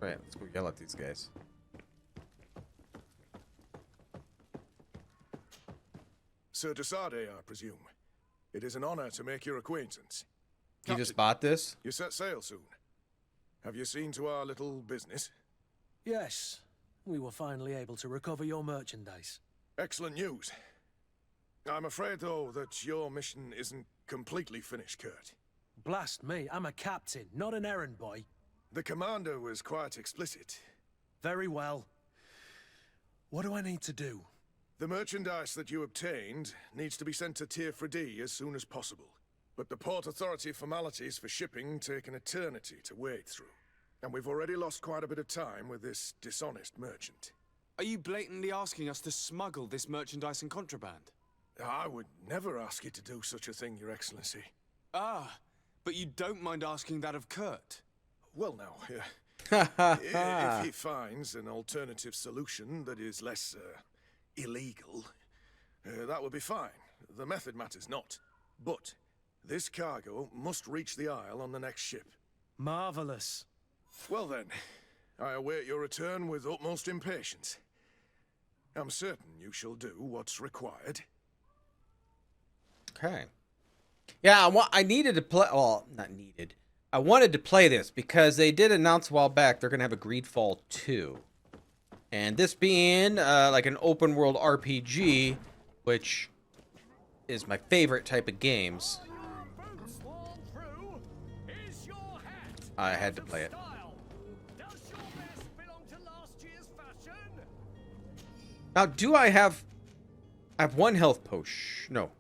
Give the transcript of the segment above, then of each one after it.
Right, let's go yell at these guys. Sir Desade, I presume. It is an honor to make your acquaintance. You just bought this? You set sail soon. Have you seen to our little business? Yes, we were finally able to recover your merchandise. Excellent news. I'm afraid, though, that your mission isn't completely finished, Kurt. Blast me, I'm a captain, not an errand boy. The commander was quite explicit. Very well. What do I need to do? The merchandise that you obtained needs to be sent to Tier 4D as soon as possible. But the Port Authority formalities for shipping take an eternity to wade through. And we've already lost quite a bit of time with this dishonest merchant. Are you blatantly asking us to smuggle this merchandise and contraband? I would never ask you to do such a thing, Your Excellency. Ah, but you don't mind asking that of Kurt? Well, now, if he finds an alternative solution that is less illegal, that would be fine. The method matters not. But this cargo must reach the Isle on the next ship. Marvelous. Well then, I await your return with utmost impatience. I'm certain you shall do what's required. Okay. Yeah, I needed to play... Well, not needed. I wanted to play this because they did announce a while back they're going to have a Greedfall 2. And this being like an open world RPG, which is my favorite type of games, I had to play it. Now, do I have... I have one health potion. No.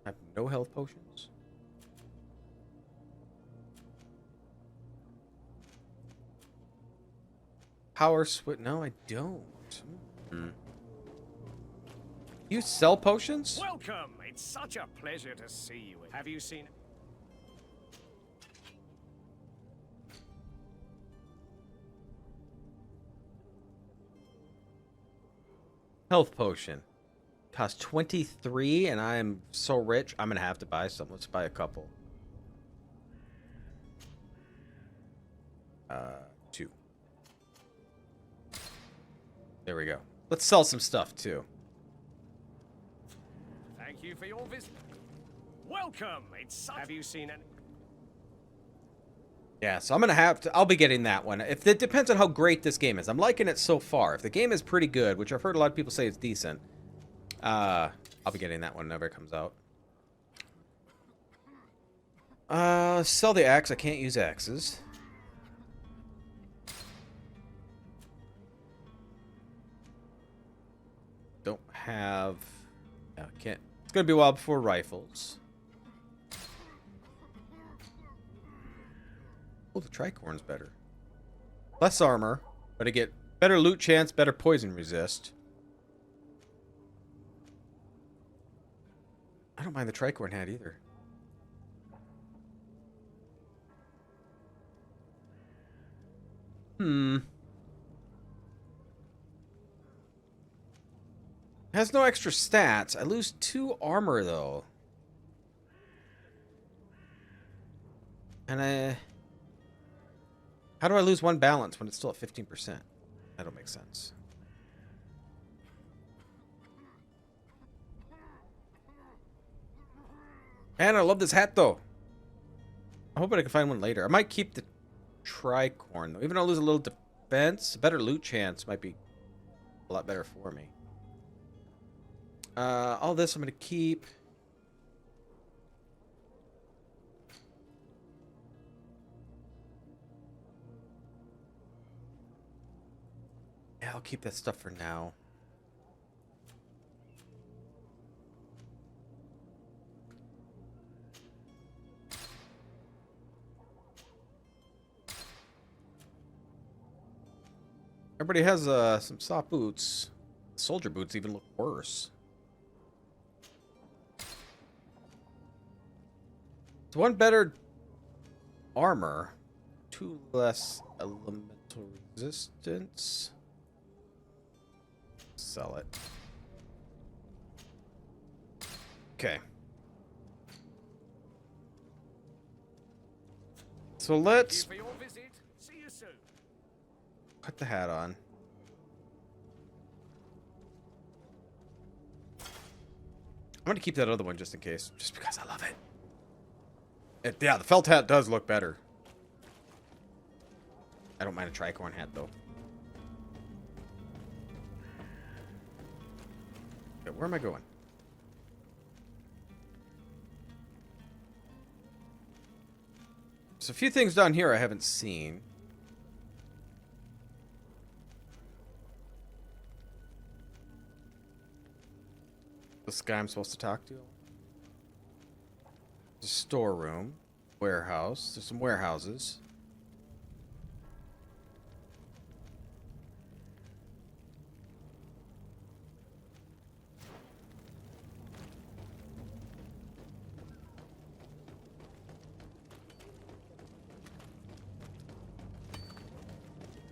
I have no health potions. Power switch. No, I don't. You sell potions? Welcome. It's such a pleasure to see you. Have you seen... Health potion. Costs 23, and I'm so rich, I'm gonna have to buy some. Let's buy a couple. 2. There we go. Let's sell some stuff, too. Thank you for your visit. Welcome. It's such... Have you seen an... Yeah, so I'm gonna have to... I'll be getting that one. If it depends on how great this game is. I'm liking it so far. If the game is pretty good, which I've heard a lot of people say it's decent, I'll be getting that one whenever it comes out. Sell the axe. I can't use axes. Don't have... I can't... It's gonna be a while before rifles. Oh, the tricorn's better. Less armor, but I get better loot chance, better poison resist. I don't mind the tricorn hat either. Has no extra stats. I lose 2 armor, though. And how do I lose 1 balance when it's still at 15%? That don't make sense. And I love this hat, though. I'm hoping I can find one later. I might keep the tricorn, though. Even though I lose a little defense, a better loot chance might be a lot better for me. All this I'm going to keep. Yeah, I'll keep that stuff for now. Everybody has some soft boots. Soldier boots even look worse. It's 1 better armor, 2 less elemental resistance. Sell it. So So let's For your visit. See you soon. put the hat on. I'm gonna keep that other one just in case, just because I love it. Yeah, the felt hat does look better. I don't mind a tricorn hat though. Okay, where am I going? There's a few things down here I haven't seen. This guy I'm supposed to talk to? There's a storeroom. Warehouse. There's some warehouses.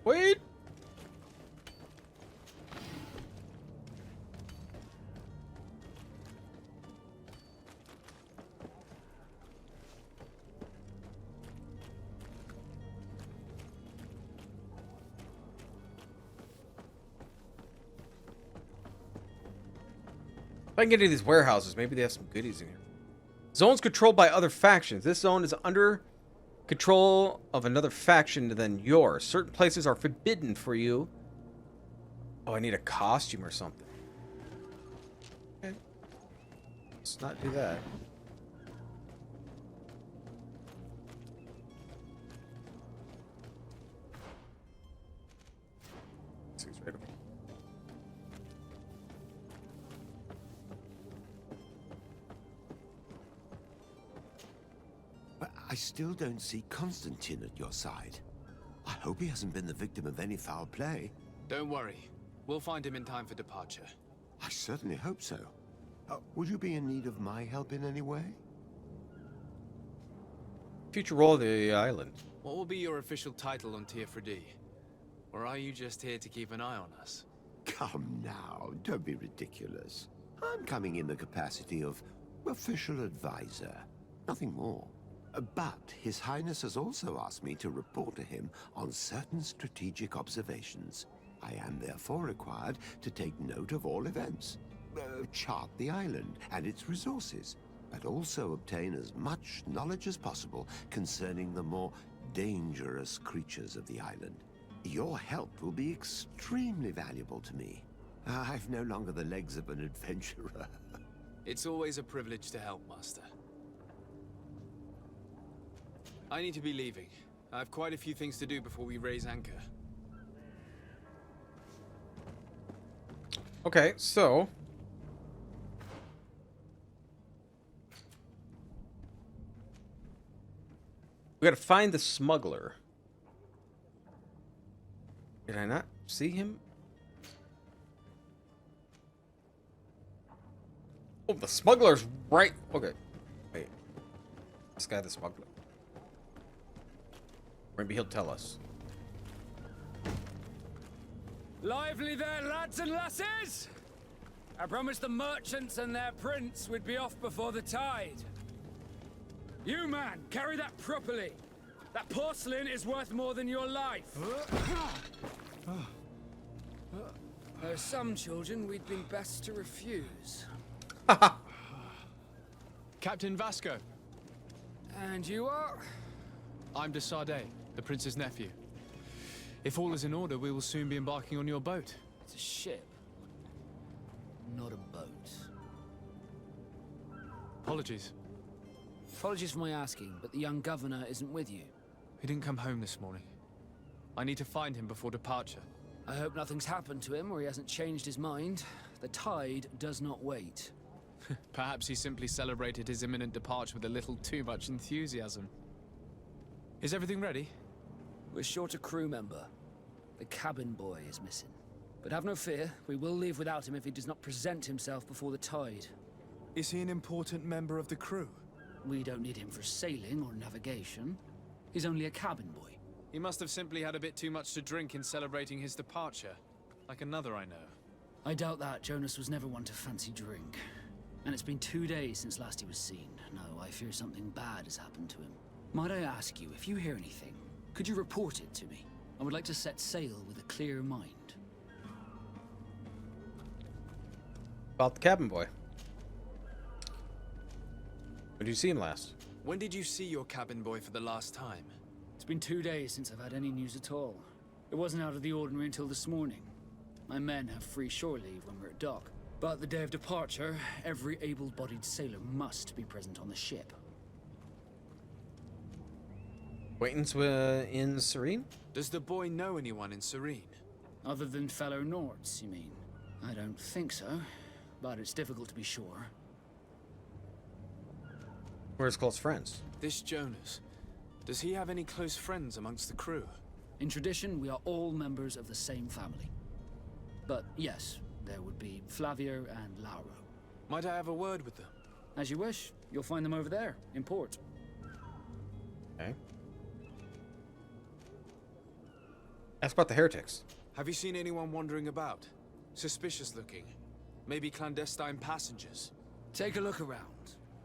Wait! If I can get into these warehouses, maybe they have some goodies in here. Zones controlled by other factions. This zone is under control of another faction than yours. Certain places are forbidden for you. Oh, I need a costume or something. Okay. Let's not do that. Seems right over here. But I still don't see Constantine at your side. I hope he hasn't been the victim of any foul play. Don't worry. We'll find him in time for departure. I certainly hope so. Would you be in need of my help in any way? Future role of the island. What will be your official title on Tier 4D? Or are you just here to keep an eye on us? Come now, don't be ridiculous. I'm coming in the capacity of official advisor, nothing more. But His Highness has also asked me to report to him on certain strategic observations. I am therefore required to take note of all events, chart the island and its resources, but also obtain as much knowledge as possible concerning the more dangerous creatures of the island. Your help will be extremely valuable to me. I've no longer the legs of an adventurer. It's always a privilege to help, Master. I need to be leaving. I have quite a few things to do before we raise anchor. Okay, so we gotta find the smuggler. Did I not see him? Oh, the smuggler's right. Okay. Wait. This guy, the smuggler. Maybe he'll tell us. Lively there, lads and lasses! I promised the merchants and their prince we'd be off before the tide. You, man, carry that properly. That porcelain is worth more than your life. There are some children we'd be best to refuse. Captain Vasco. And you are? I'm de Sardet, the prince's nephew. If all is in order, we will soon be embarking on your boat. It's a ship, not a boat. Apologies. Apologies for my asking, but the young governor isn't with you. He didn't come home this morning. I need to find him before departure. I hope nothing's happened to him or he hasn't changed his mind. The tide does not wait. Perhaps he simply celebrated his imminent departure with a little too much enthusiasm. Is everything ready? We're short a crew member. The cabin boy is missing. But have no fear, we will leave without him if he does not present himself before the tide. Is he an important member of the crew? We don't need him for sailing or navigation. He's only a cabin boy. He must have simply had a bit too much to drink in celebrating his departure. Like another I know. I doubt that. Jonas was never one to fancy drink. And it's been 2 days since last he was seen. No, I fear something bad has happened to him. Might I ask you, if you hear anything, could you report it to me? I would like to set sail with a clear mind. About the cabin boy. When did you see him last? When did you see your cabin boy for the last time? It's been 2 days since I've had any news at all. It wasn't out of the ordinary until this morning. My men have free shore leave when we're at dock. But the day of departure, every able-bodied sailor must be present on the ship. Acquaintance in Serene? Does the boy know anyone in Serene? Other than fellow Nords, you mean? I don't think so, but it's difficult to be sure. We're his close friends. This Jonas, does he have any close friends amongst the crew? In tradition, we are all members of the same family. But yes, there would be Flavio and Lauro. Might I have a word with them? As you wish. You'll find them over there, in port. Okay. Ask about the heretics. Have you seen anyone wandering about? Suspicious looking? Maybe clandestine passengers? Take a look around.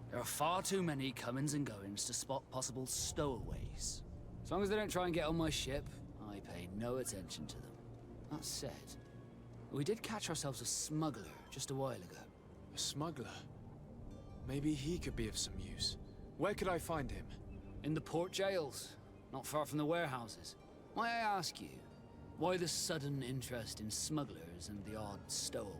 There are far too many comings and goings to spot possible stowaways. As long as they don't try and get on my ship, I pay no attention to them. That said, we did catch ourselves a smuggler just a while ago. A smuggler? Maybe he could be of some use. Where could I find him? In the port jails, not far from the warehouses. May I ask you, why the sudden interest in smugglers and the odd stowaway?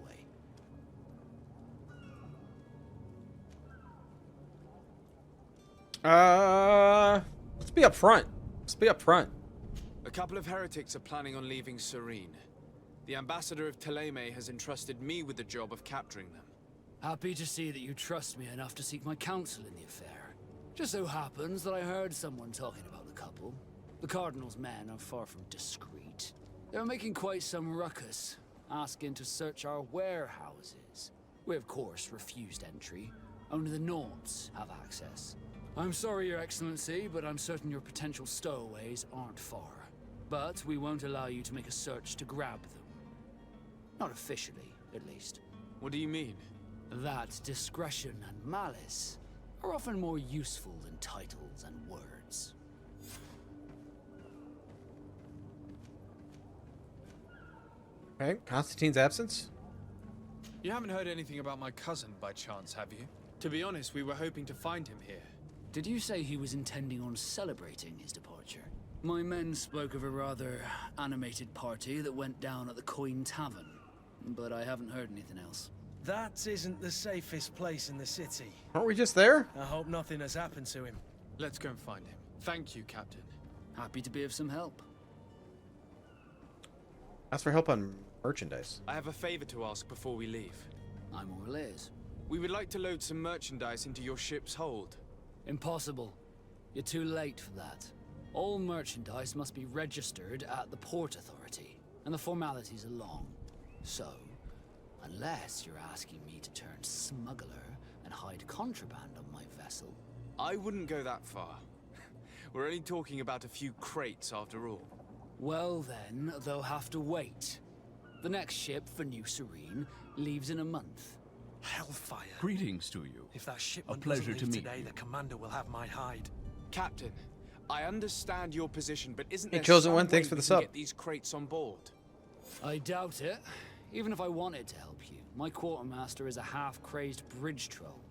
Let's be up front. Let's be up front. A couple of heretics are planning on leaving Serene. The ambassador of Teleme has entrusted me with the job of capturing them. Happy to see that you trust me enough to seek my counsel in the affair. Just so happens that I heard someone talking about the couple. The Cardinal's men are far from discreet. They're making quite some ruckus, asking to search our warehouses. We of course refused entry. Only the Nords have access. I'm sorry, Your Excellency, but I'm certain your potential stowaways aren't far. But we won't allow you to make a search to grab them. Not officially, at least. What do you mean? That discretion and malice are often more useful than titles and words. Okay, Constantine's absence? You haven't heard anything about my cousin by chance, have you? To be honest, we were hoping to find him here. Did you say he was intending on celebrating his departure? My men spoke of a rather animated party that went down at the Coin Tavern, but I haven't heard anything else. That isn't the safest place in the city. Aren't we just there? I hope nothing has happened to him. Let's go and find him. Thank you, Captain. Happy to be of some help. Ask for help on merchandise. I have a favor to ask before we leave. I'm all ears. We would like to load some merchandise into your ship's hold. Impossible. You're too late for that. All merchandise must be registered at the Port Authority, and the formalities are long. So, unless you're asking me to turn smuggler and hide contraband on my vessel. I wouldn't go that far. We're only talking about a few crates after all. Well then, they'll have to wait. The next ship for New Serene leaves in a month. Hellfire. Greetings to you. If that shipment pleasure doesn't to leave meet today, you. the commander will have my hide. Captain, I understand your position, but isn't Hey, there Chosen some One, way thanks for we the can sub. get these crates on board? I doubt it. Even if I wanted to help you, my quartermaster is a half-crazed bridge troll.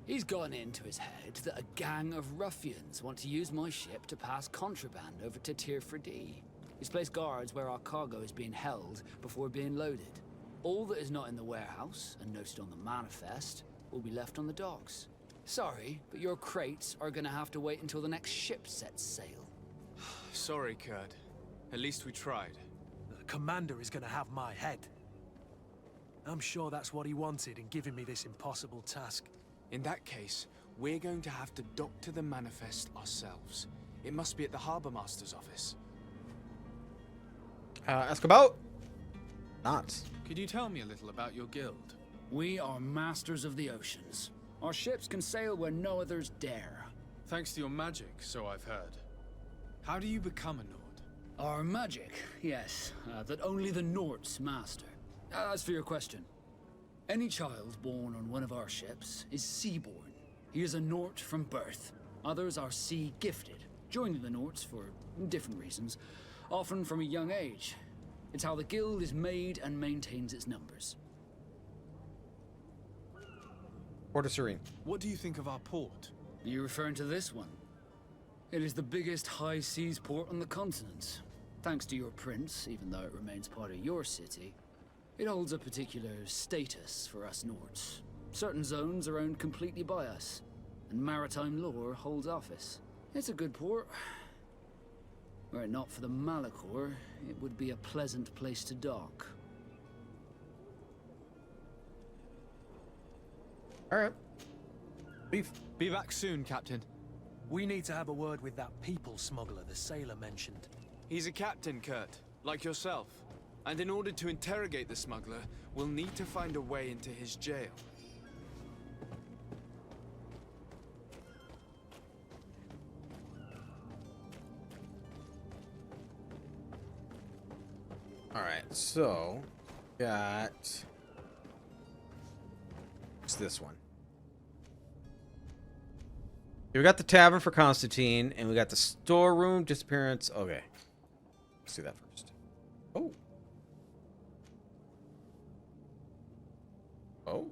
He's gotten it into his head that a gang of ruffians want to use my ship to pass contraband over to Tier 4D. He's placed guards where our cargo is being held before being loaded. All that is not in the warehouse, and noted on the manifest, will be left on the docks. Sorry, but your crates are gonna have to wait until the next ship sets sail. Sorry, Kurt. At least we tried. The commander is going to have my head. I'm sure that's what he wanted in giving me this impossible task. In that case, we're going to have to doctor the manifest ourselves. It must be at the Harbour Master's office. Ask about? Not. Could you tell me a little about your guild? We are masters of the oceans. Our ships can sail where no others dare. Thanks to your magic, so I've heard. How do you become a Nord? Our magic, yes, that only the Nords master. As for your question, any child born on one of our ships is seaborn. He is a Nort from birth. Others are sea gifted, joining the Norts for different reasons, often from a young age. It's how the guild is made and maintains its numbers. Port of Serene. What do you think of our port? Are you referring to this one? It is the biggest high seas port on the continent. Thanks to your prince, even though it remains part of your city, it holds a particular status for us Norts. Certain zones are owned completely by us, and maritime law holds office. It's a good port. Were it not for the Malachor, it would be a pleasant place to dock. Alright. Leave. Be back soon, Captain. We need to have a word with that people smuggler the sailor mentioned. He's a captain, Kurt, like yourself. And in order to interrogate the smuggler, we'll need to find a way into his jail. Alright, so got it's this one. We got the tavern for Constantine, and we got the storeroom disappearance. Okay. Let's do that first. Oh. Oh.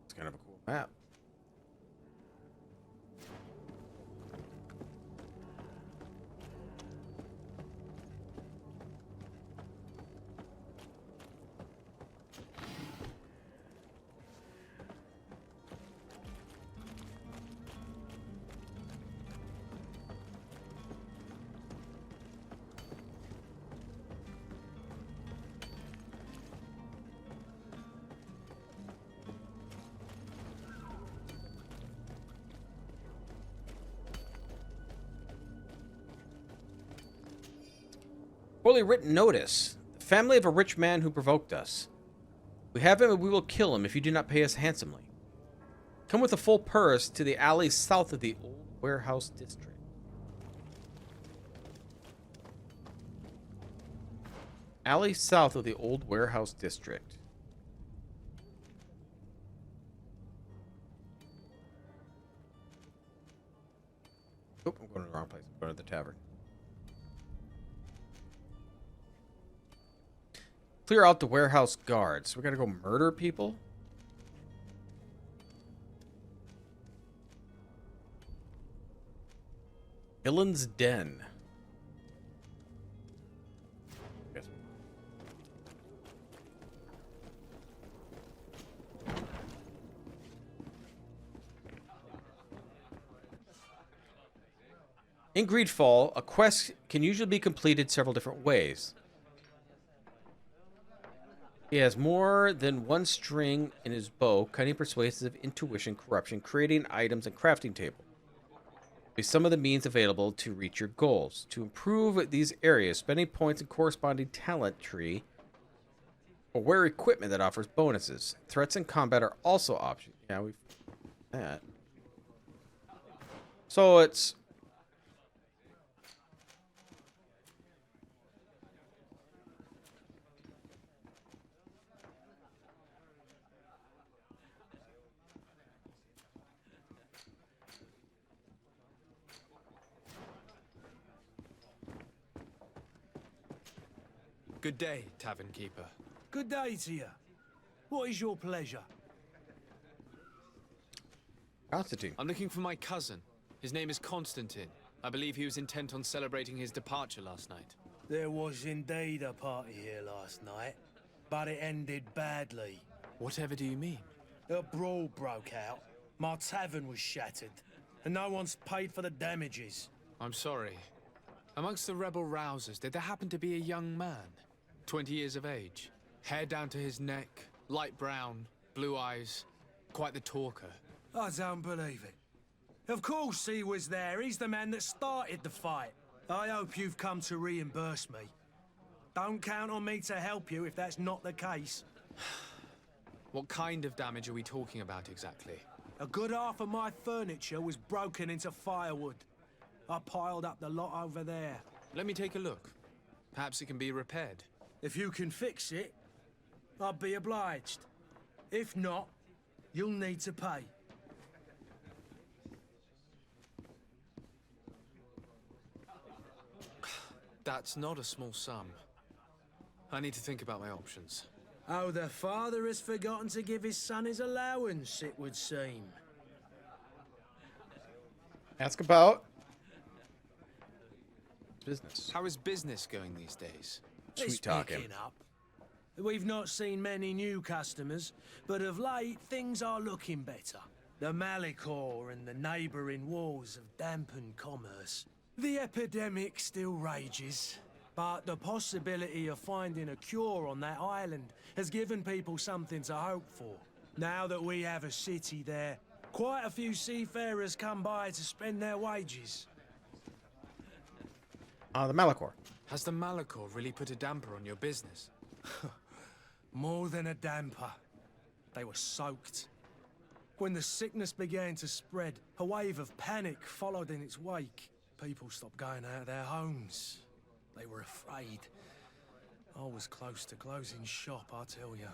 It's kind of a cool map. Poorly written notice. The family of a rich man who provoked us. We have him and we will kill him if you do not pay us handsomely. Come with a full purse to the alley south of the old warehouse district. Alley south of the old warehouse district. Oh, I'm going to the wrong place. I'm going to the tavern. Clear out the warehouse guards. We gotta go murder people? Villain's Den. Yes. In Greedfall, a quest can usually be completed several different ways. He has more than one string in his bow, cunning, persuasive, intuition, corruption, creating items, and crafting table. Be some of the means available to reach your goals. To improve these areas, spending points and corresponding talent tree, or wear equipment that offers bonuses. Threats in combat are also options. Yeah, we've that. So it's Good day, tavern keeper. Good day to you. What is your pleasure? Constantine. I'm looking for my cousin. His name is Constantine. I believe he was intent on celebrating his departure last night. There was indeed a party here last night, but it ended badly. Whatever do you mean? A brawl broke out. My tavern was shattered, and no one's paid for the damages. I'm sorry. Amongst the rebel rousers, did there happen to be a young man? 20 years of age. Hair down to his neck, light brown, blue eyes. Quite the talker. I don't believe it. Of course he was there. He's the man that started the fight. I hope you've come to reimburse me. Don't count on me to help you if that's not the case. What kind of damage are we talking about exactly? A good half of my furniture was broken into firewood. I piled up the lot over there. Let me take a look. Perhaps it can be repaired. If you can fix it, I'd be obliged. If not, you'll need to pay. That's not a small sum. I need to think about my options. Oh, the father has forgotten to give his son his allowance, it would seem. Ask about business. How is business going these days? It's Sweet talking. picking up. We've not seen many new customers, but of late things are looking better. The Malicor and the neighbouring wars have dampened commerce. The epidemic still rages, but the possibility of finding a cure on that island has given people something to hope for. Now that we have a city there, quite a few seafarers come by to spend their wages. The Malachor. Has the Malachor really put a damper on your business? More than a damper. They were soaked. When the sickness began to spread, a wave of panic followed in its wake. People stopped going out of their homes. They were afraid. I was close to closing shop, I tell you.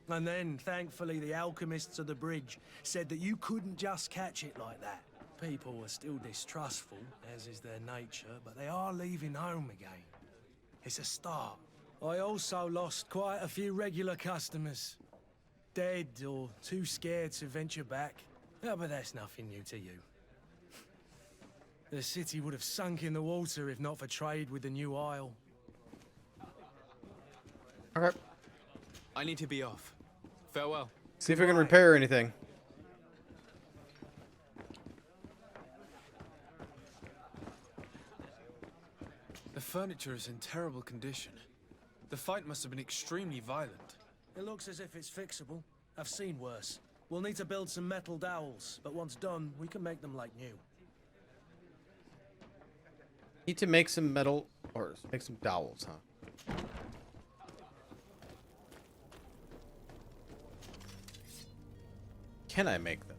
And then, thankfully, the alchemists of the bridge said that you couldn't just catch it like that. People are still distrustful, as is their nature, but they are leaving home again. It's a start. I also lost quite a few regular customers. Dead or too scared to venture back. Oh, but that's nothing new to you. The city would have sunk in the water if not for trade with the new isle. Okay. I need to be off. Farewell. See if we can repair anything. The furniture is in terrible condition. The fight must have been extremely violent. It looks as if it's fixable. I've seen worse. We'll need to build some metal dowels, but once done, we can make them like new. Need to make some metal, or make some dowels, huh? Can I make them?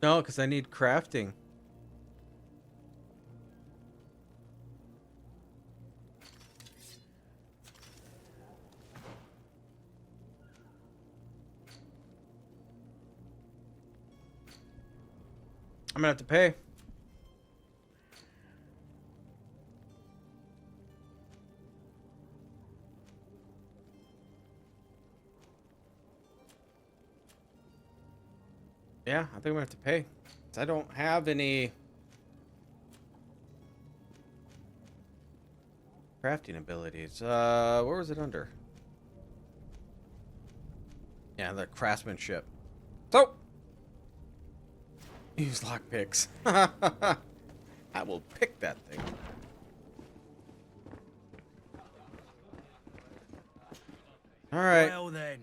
No, because I need crafting. I'm gonna have to pay. Yeah, I think I'm gonna have to pay. I don't have any crafting abilities. Where was it under? Yeah, the craftsmanship. So use lockpicks. I will pick that thing. All right. Well then,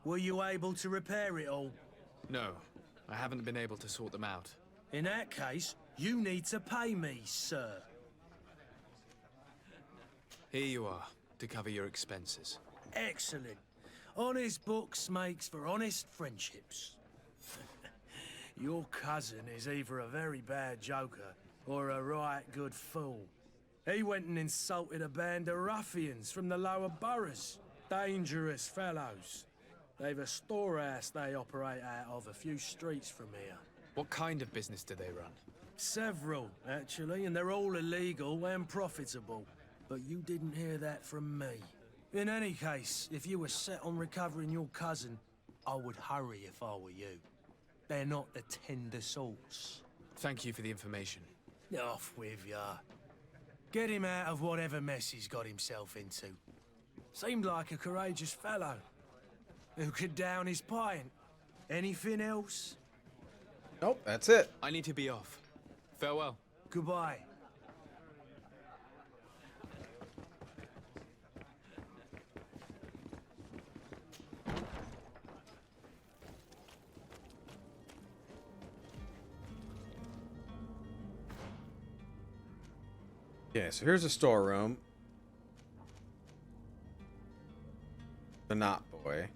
were you able to repair it all? No, I haven't been able to sort them out. In that case, you need to pay me, sir. Here you are, to cover your expenses. Excellent. Honest books makes for honest friendships. Your cousin is either a very bad joker or a right good fool. He went and insulted a band of ruffians from the lower boroughs. Dangerous fellows. They've a storehouse they operate out of a few streets from here. What kind of business do they run? Several, actually, and they're all illegal and profitable. But you didn't hear that from me. In any case, if you were set on recovering your cousin, I would hurry if I were you. They're not the tender sorts. Thank you for the information. Off with ya. Get him out of whatever mess he's got himself into. Seemed like a courageous fellow. Who could down his pint. Anything else? Nope, that's it. I need to be off. Farewell. Goodbye. Yeah, so here's a storeroom. The knot boy.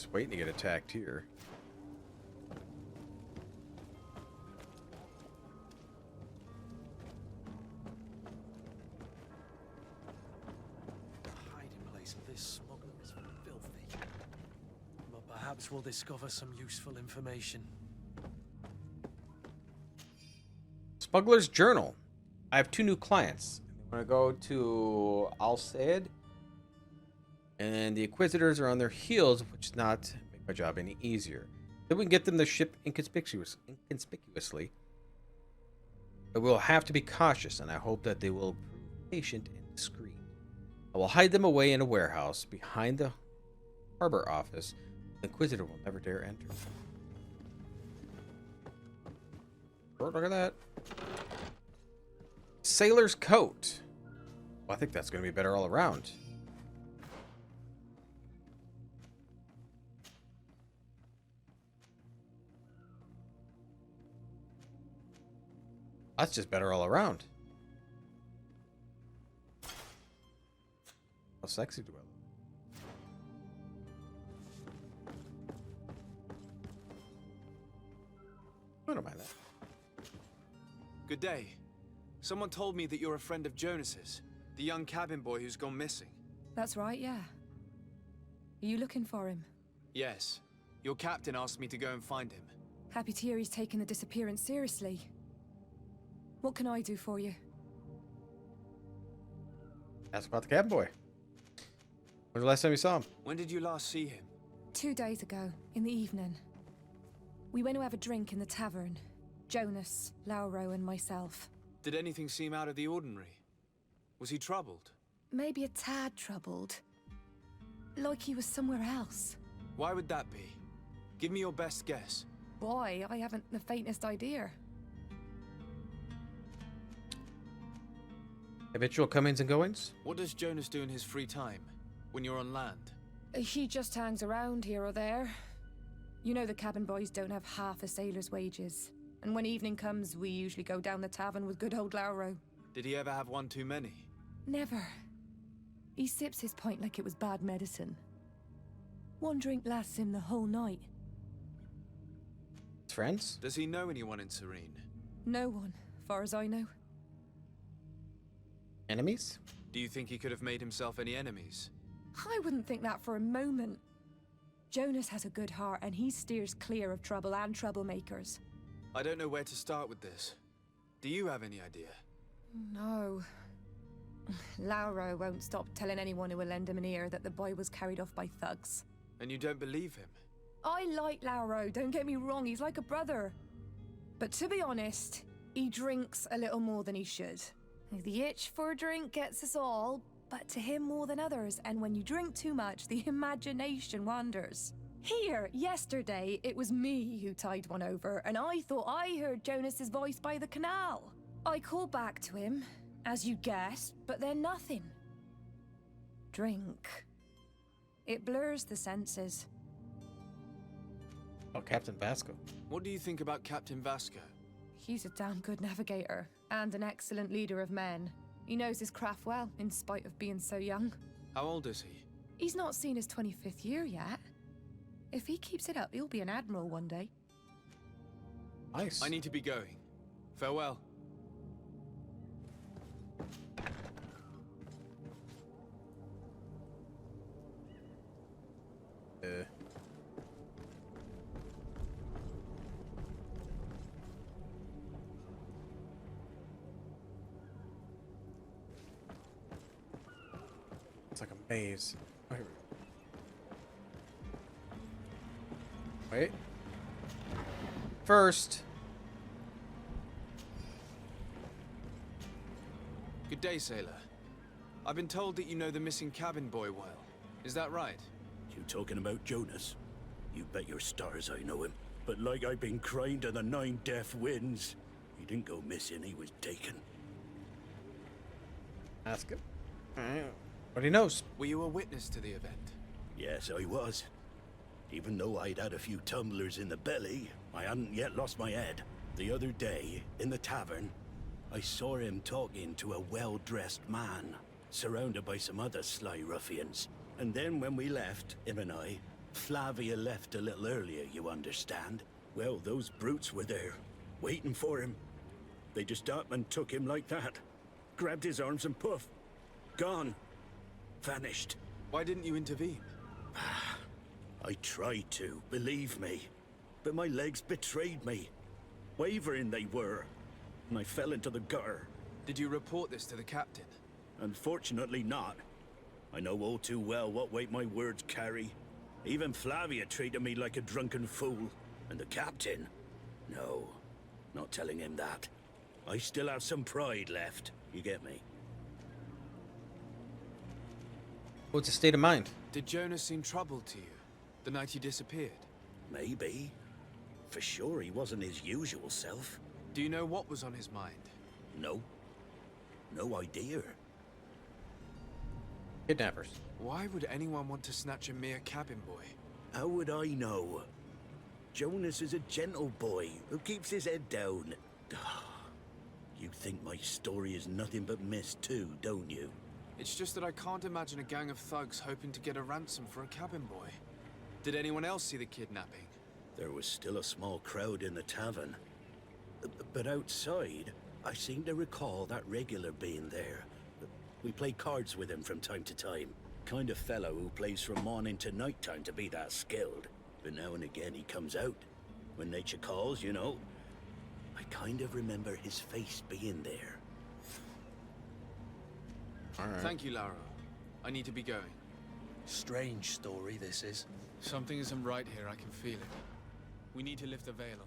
Just waiting to get attacked here. The hiding place of this smuggler is filthy. But perhaps we'll discover some useful information. Smuggler's Journal. I have 2 new clients. I'm going to go to Al Sayed. And the Inquisitors are on their heels, which does not make my job any easier. Then we can get them the ship inconspicuously. But we'll have to be cautious, and I hope that they will prove patient and discreet. I will hide them away in a warehouse behind the harbor office. The Inquisitor will never dare enter. Oh, look at that. Sailor's Coat. Well, I think that's going to be better all around. That's just better all around. How sexy do I look? I don't mind that. Good day. Someone told me that you're a friend of Jonas's, the young cabin boy who's gone missing. That's right, yeah. Are you looking for him? Yes. Your captain asked me to go and find him. Happy to hear he's taken the disappearance seriously. What can I do for you? Ask about the cabin boy. When was the last time you saw him? When did you last see him? 2 days ago, in the evening. We went to have a drink in the tavern. Jonas, Lauro, and myself. Did anything seem out of the ordinary? Was he troubled? Maybe a tad troubled. Like he was somewhere else. Why would that be? Give me your best guess. Boy, I haven't the faintest idea. Habitual comings and goings? What does Jonas do in his free time, when you're on land? He just hangs around here or there. You know the cabin boys don't have half a sailor's wages. And when evening comes, we usually go down the tavern with good old Lauro. Did he ever have one too many? Never. He sips his pint like it was bad medicine. 1 drink lasts him the whole night. Friends? Does he know anyone in Serene? No one, far as I know. Enemies? Do you think he could have made himself any enemies? I wouldn't think that for a moment. Jonas has a good heart and he steers clear of trouble and troublemakers. I don't know where to start with this. Do you have any idea? No. Lauro won't stop telling anyone who will lend him an ear that the boy was carried off by thugs. And you don't believe him? I like Lauro, don't get me wrong, he's like a brother. But to be honest, he drinks a little more than he should. The itch for a drink gets us all, but to him more than others, and when you drink too much, the imagination wanders. Here, yesterday, it was me who tied one over, and I thought I heard Jonas's voice by the canal. I called back to him, as you guessed, but then nothing. Drink. It blurs the senses. Oh, Captain Vasco. What do you think about Captain Vasco? He's a damn good navigator, and an excellent leader of men. He knows his craft well, in spite of being so young. How old is he? He's not seen his 25th year yet. If he keeps it up, he'll be an admiral one day. Nice. I need to be going. Farewell. It's like a maze. Oh, here we go. Wait. First. Good day, sailor. I've been told that you know the missing cabin boy well. Is that right? You talking about Jonas? You bet your stars I know him. But like I've been crying to the 9 deaf winds, he didn't go missing, he was taken. Ask him. But he knows. Were you a witness to the event? Yes, I was. Even though I'd had a few tumblers in the belly, I hadn't yet lost my head. The other day, in the tavern, I saw him talking to a well-dressed man, surrounded by some other sly ruffians. And then when we left, him and I Flavia left a little earlier, you understand? Well, those brutes were there, waiting for him. They just up and took him like that. Grabbed his arms and poof. Gone. Vanished. Why didn't you intervene? I tried to, believe me. But my legs betrayed me. Wavering they were. And I fell into the gutter. Did you report this to the captain? Unfortunately not. I know all too well what weight my words carry. Even Flavia treated me like a drunken fool. And the captain? No, not telling him that. I still have some pride left. You get me? What's his state of mind? Did Jonas seem troubled to you the night he disappeared? Maybe. For sure he wasn't his usual self. Do you know what was on his mind? No. No idea. Kidnappers. Why would anyone want to snatch a mere cabin boy? How would I know? Jonas is a gentle boy who keeps his head down. You think my story is nothing but mist too, don't you? It's just that I can't imagine a gang of thugs hoping to get a ransom for a cabin boy. Did anyone else see the kidnapping? There was still a small crowd in the tavern. But outside, I seem to recall that regular being there. We play cards with him from time to time. Kind of fellow who plays from morning to night time to be that skilled. But now and again he comes out. When nature calls, you know. I kind of remember his face being there. All right. Thank you, Lauro. I need to be going. Strange story, this is. Something isn't right here, I can feel it. We need to lift the veil on